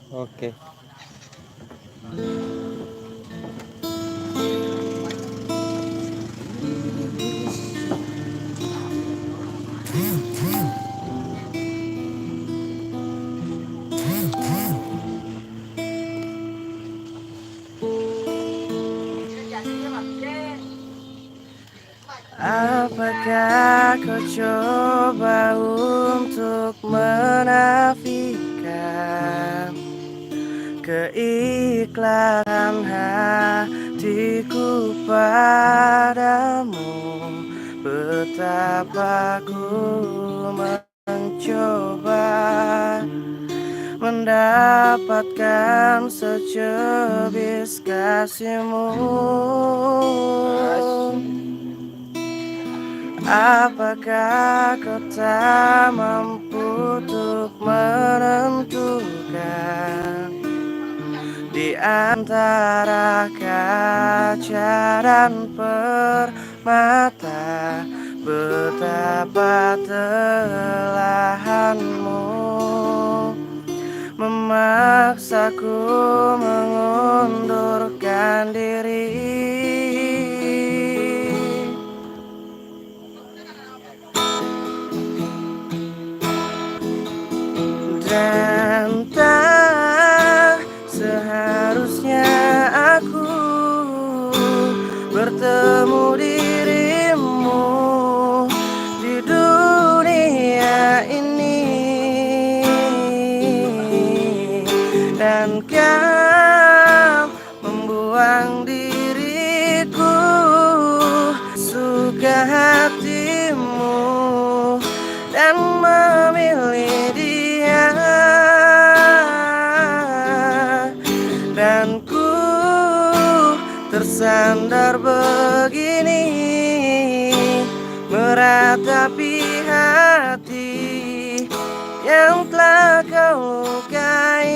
Oke. Apakah kau coba untuk menafikan keikhlasan hatiku padamu? Betapa ku mencoba mendapatkan secebis kasihmu. Apakah kau tak mampu untuk menentukan di antara kaca dan permata betapa telahanmu memaksaku mengundurkan diri. Dan tak seharusnya aku bertemu dirimu di dunia ini, dan kau membuang diriku suka hatimu dan memilih dia, dan ku tersandar begini meratapi hati yang telah kau lukai.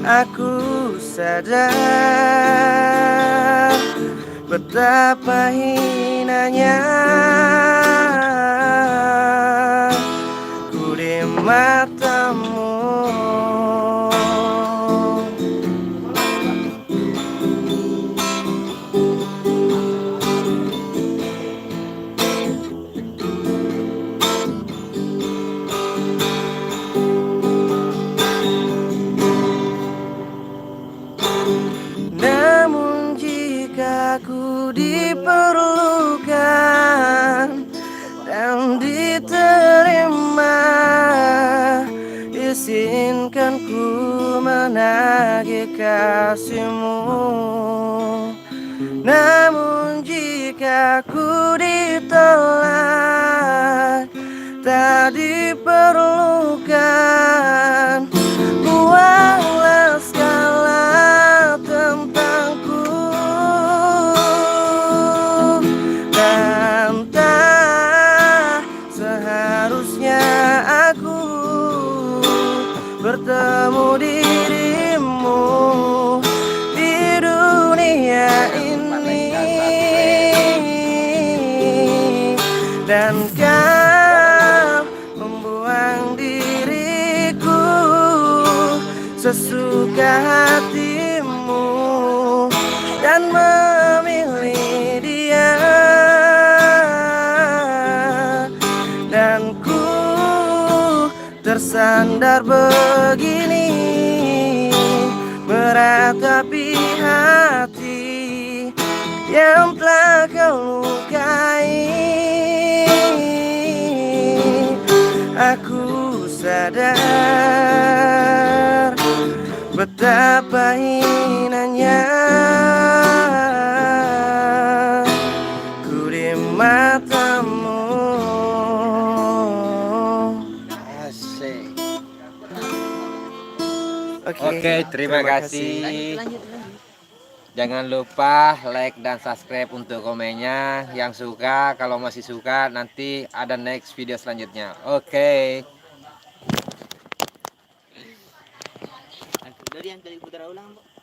Aku sadar betapa hinanya ku di matamu. Namun jika ku diperlukan dan diterima, izinkan ku menagih kasihmu. Namun jika ku ditolak, tak diperlukan, buanglah segala tentangku, dan tak seharusnya aku bertemu dirimu di dunia ini, dan kau membuang diriku sesuka hatimu dan memilih dia, dan ku tersandar begini meratapi hati yang telah kau lukai. Aku sadar betapa hinanya ku di matamu. Asik. Oke, terima kasih. Jangan lupa like dan subscribe untuk komennya. Yang suka, kalau masih suka nanti ada next video selanjutnya. Oke. Dari yang kali putar ulang, Pak.